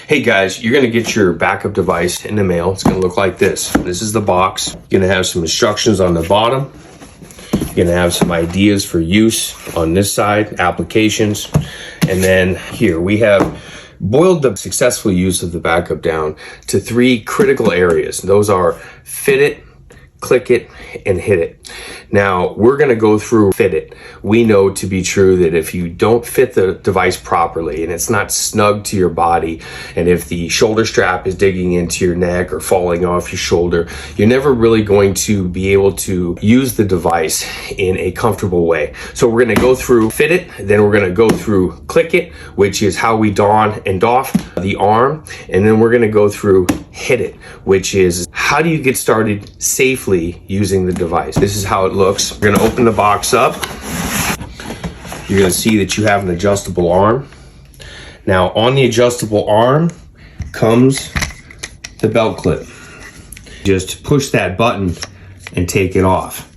Hey guys, you're gonna get your backup device in the mail. It's gonna look like this. This is the box. You're gonna have some instructions on the bottom. You're gonna have some ideas for use on this side, applications. And then here we have boiled the successful use of the backup down to 3 critical areas. Those are fit it, click it, and hit it. Now, we're gonna go through fit it. We know to be true that if you don't fit the device properly and it's not snug to your body, and if the shoulder strap is digging into your neck or falling off your shoulder, you're never really going to be able to use the device in a comfortable way. So we're gonna go through fit it, then we're gonna go through click it, which is how we don and doff the arm, and then we're gonna go through hit it, which is how do you get started safely using the device. This is how it looks. We're gonna open the box up. You're gonna see that you have an adjustable arm. Now on the adjustable arm comes the belt clip. Just push that button and take it off.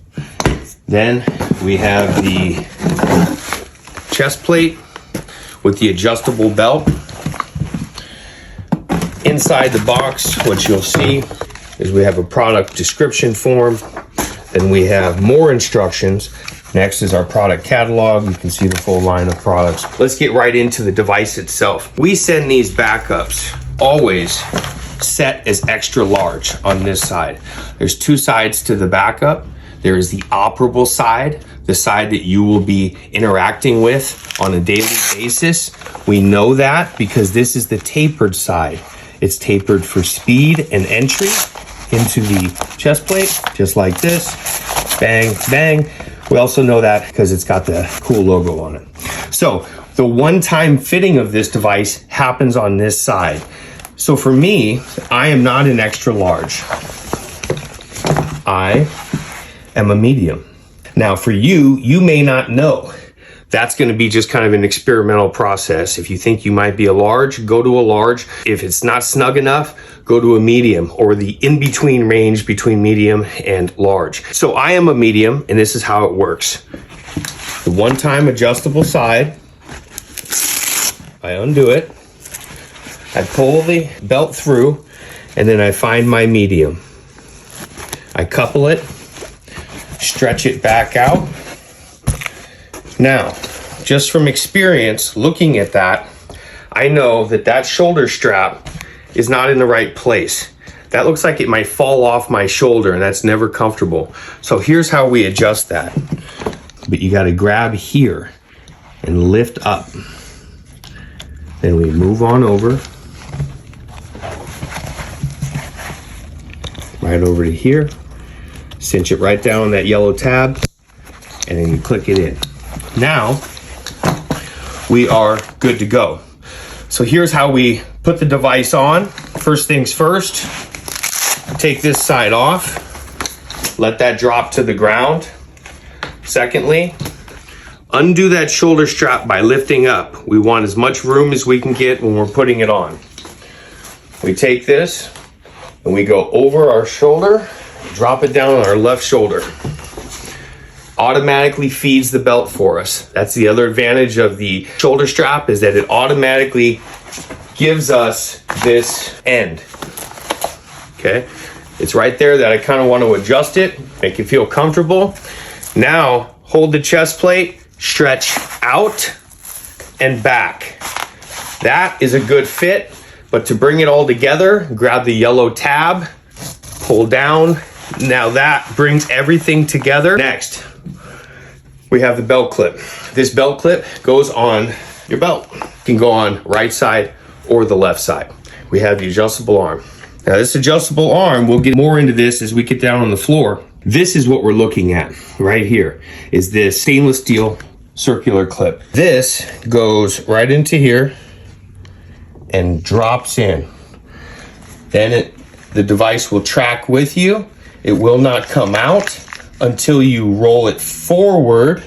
Then we have the chest plate with the adjustable belt. Inside the box, what you'll see is we have a product description form. Then we have more instructions. Next is our product catalog. You can see the full line of products. Let's get right into the device itself. We send these backups always set as extra large on this side. There's 2 sides to the backup. There is the operable side, the side that you will be interacting with on a daily basis. We know that because this is the tapered side. It's tapered for speed and entry into the chest plate, just like this. Bang, bang. We also know that because it's got the cool logo on it. So the one-time fitting of this device happens on this side. So for me, I am not an extra large. I am a medium. Now for you, you may not know. That's gonna be just kind of an experimental process. If you think you might be a large, go to a large. If it's not snug enough, go to a medium, or the in-between range between medium and large. So I am a medium, and this is how it works. The one-time adjustable side, I undo it, I pull the belt through, and then I find my medium. I couple it, stretch it back out. Now, just from experience looking at that, I know that that shoulder strap is not in the right place. That looks like it might fall off my shoulder, and that's never comfortable. So here's how we adjust that. But you gotta grab here and lift up. Then we move on over. Right over to here. Cinch it right down on that yellow tab, and then you click it in. Now, we are good to go. So here's how we put the device on. First things first, take this side off, let that drop to the ground. Secondly, undo that shoulder strap by lifting up. We want as much room as we can get when we're putting it on. We take this and we go over our shoulder, drop it down on our left shoulder. Automatically feeds the belt for us. That's the other advantage of the shoulder strap, is that it automatically gives us this end. Okay, it's right there that I kind of want to adjust it, make it feel comfortable. Now hold the chest plate, stretch out and back. That is a good fit, but to bring it all together, grab the yellow tab, pull down. Now that brings everything together. Next, we have the belt clip. This belt clip goes on your belt. It can go on right side or the left side. We have the adjustable arm. Now this adjustable arm, we'll get more into this as we get down on the floor. This is what we're looking at right here, is this stainless steel circular clip. This goes right into here and drops in. Then the device will track with you. It will not come out until you roll it forward,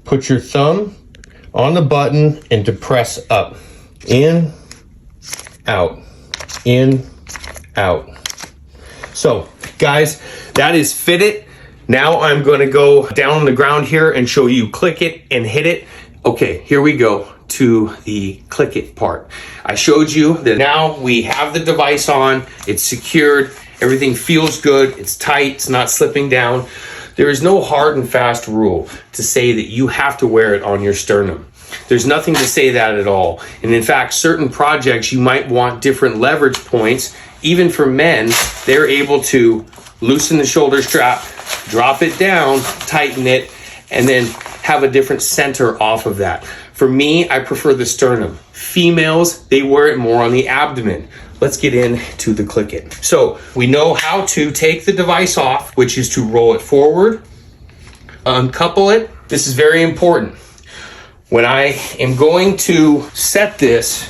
put your thumb on the button and depress up. In, out, in, out. So guys, that is fit it. Now I'm gonna go down on the ground here and show you click it and hit it. Okay, here we go. to the click it part. I showed you that now we have the device on, it's secured, everything feels good, it's tight, it's not slipping down. There is no hard and fast rule to say that you have to wear it on your sternum. There's nothing to say that at all. And in fact, certain projects you might want different leverage points. Even for men, they're able to loosen the shoulder strap, drop it down, tighten it, and then have a different center off of that. For me, I prefer the sternum. Females, they wear it more on the abdomen. Let's get into the click it. So we know how to take the device off, which is to roll it forward, uncouple it. This is very important. When I am going to set this,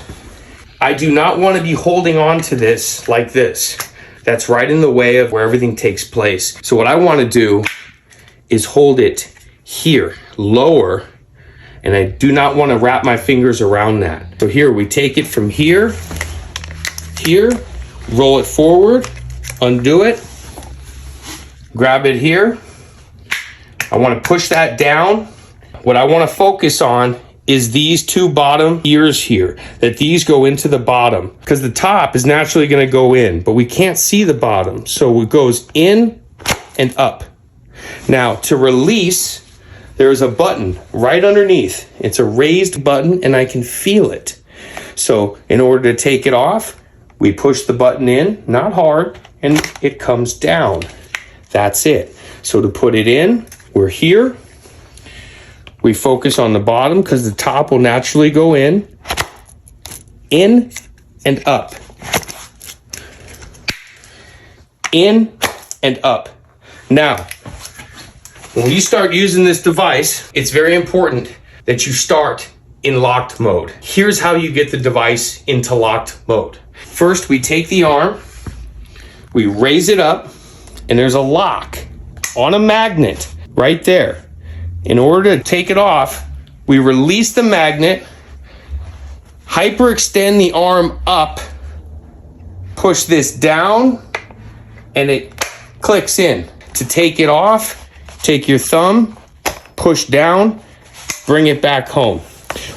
I do not want to be holding on to this like this. That's right in the way of where everything takes place. So what I want to do is hold it here, lower, and I do not want to wrap my fingers around that. So here, we take it from here, roll it forward, undo it, grab it here. I want to push that down. What I want to focus on is these two bottom ears here, that these go into the bottom, because the top is naturally going to go in, but we can't see the bottom. So it goes in and up. Now to release, there is a button right underneath. It's a raised button and I can feel it. So in order to take it off, we push the button in, not hard, and it comes down. That's it. So to put it in, we're here. We focus on the bottom because the top will naturally go in and up, in and up. Now, when you start using this device, it's very important that you start in locked mode. Here's how you get the device into locked mode. First, we take the arm, we raise it up, and there's a lock on a magnet right there. In order to take it off, we release the magnet, hyperextend the arm up, push this down, and it clicks in. To take it off, take your thumb, push down, bring it back home.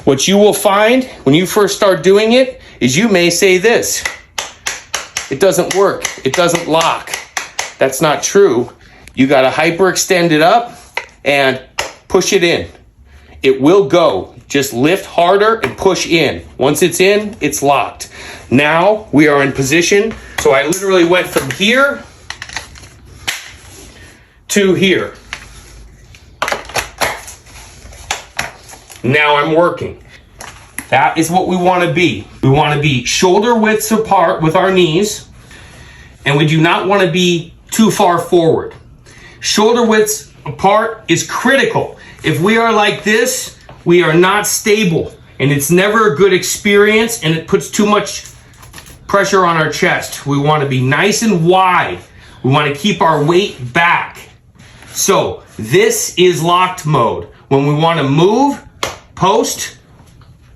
What you will find when you first start doing it is you may say this: it doesn't work, it doesn't lock. That's not true. You got to hyperextend it up and push it in. It will go. Just lift harder and push in. Once it's in, it's locked. Now we are in position. So I literally went from here to here. Now I'm working. That is what we want to be. We want to be shoulder widths apart with our knees, and we do not want to be too far forward. Shoulder widths apart is critical. If we are like this, we are not stable, and it's never a good experience, and it puts too much pressure on our chest. We want to be nice and wide. We want to keep our weight back. So this is locked mode. When we want to move, post,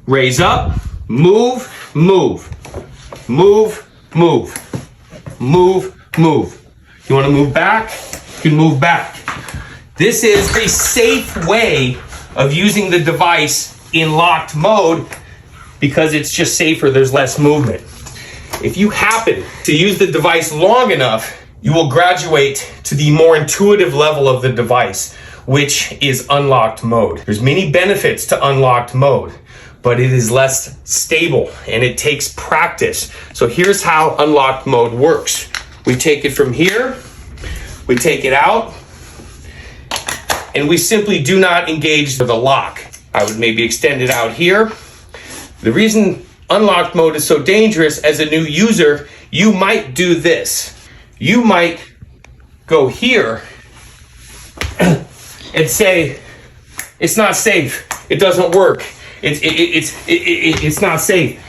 raise up, move, move, move, move, move, move. You want to move back? You can move back. This is a safe way of using the device in locked mode because it's just safer, there's less movement. If you happen to use the device long enough, you will graduate to the more intuitive level of the device, which is unlocked mode. There's many benefits to unlocked mode, but it is less stable and it takes practice. So here's how unlocked mode works. We take it from here, we take it out, and we simply do not engage the lock. I would maybe extend it out here. The reason unlocked mode is so dangerous, as a new user, you might do this. You might go here and say, it's not safe, it doesn't work, it's not safe.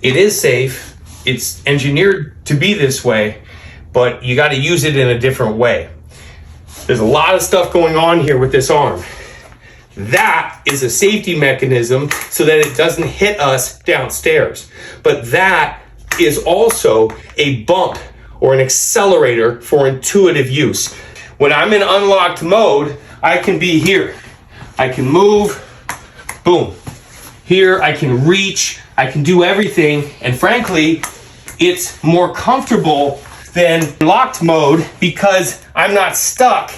It is safe, it's engineered to be this way, but you gotta use it in a different way. There's a lot of stuff going on here with this arm. That is a safety mechanism so that it doesn't hit us downstairs. But that is also a bump or an accelerator for intuitive use. When I'm in unlocked mode, I can be here. I can move, boom, Here I can reach, I can do everything, and frankly, it's more comfortable than locked mode because I'm not stuck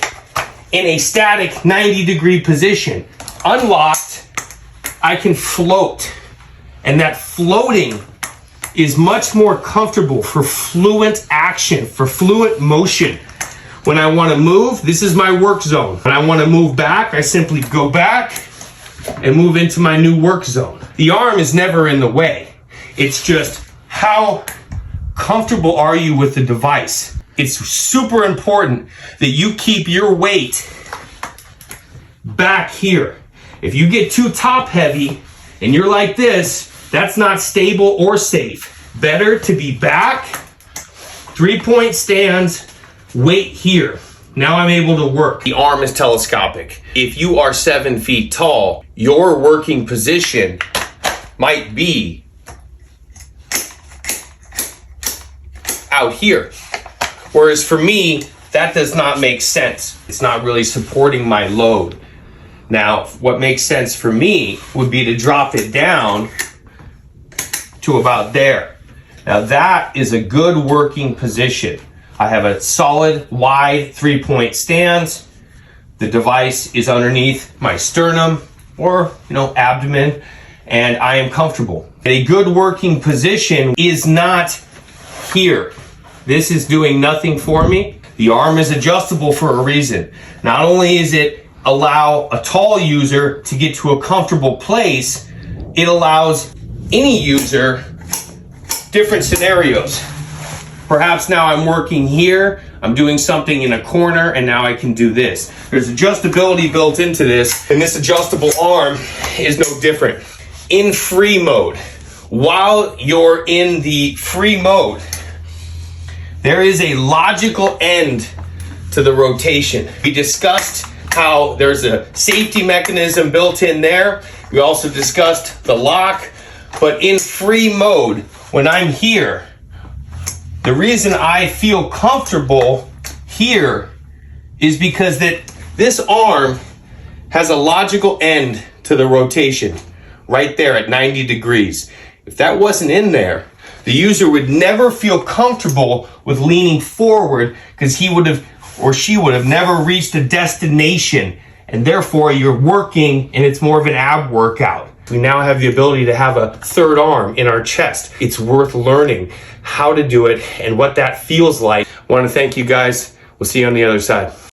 in a static 90-degree position. Unlocked, I can float, and that floating is much more comfortable for fluent action, for fluent motion. When I want to move, this is my work zone. When I want to move back, I simply go back and move into my new work zone. The arm is never in the way. It's just how comfortable are you with the device? It's super important that you keep your weight back here. If you get too top heavy and you're like this, that's not stable or safe. Better to be back, 3-point stands, weight here. Now I'm able to work. The arm is telescopic. If you are 7 feet tall, your working position might be out here. Whereas for me, that does not make sense. It's not really supporting my load. Now, what makes sense for me would be to drop it down to about there. Now that is a good working position. I have a solid, wide 3-point stance. The device is underneath my sternum or, abdomen, and I am comfortable. A good working position is not here. This is doing nothing for me. The arm is adjustable for a reason. Not only is it allow a tall user to get to a comfortable place, it allows any user different scenarios. Perhaps now I'm working here, I'm doing something in a corner, and now I can do this. There's adjustability built into this, and this adjustable arm is no different. In free mode, while you're in the free mode, there is a logical end to the rotation. We discussed how there's a safety mechanism built in there. We also discussed the lock, but in free mode, when I'm here, the reason I feel comfortable here is because that this arm has a logical end to the rotation right there at 90 degrees. If that wasn't in there, the user would never feel comfortable with leaning forward because he would have or she would have never reached a destination, and therefore you're working and it's more of an ab workout. We now have the ability to have a third arm in our chest. It's worth learning how to do it and what that feels like. I want to thank you guys. We'll see you on the other side.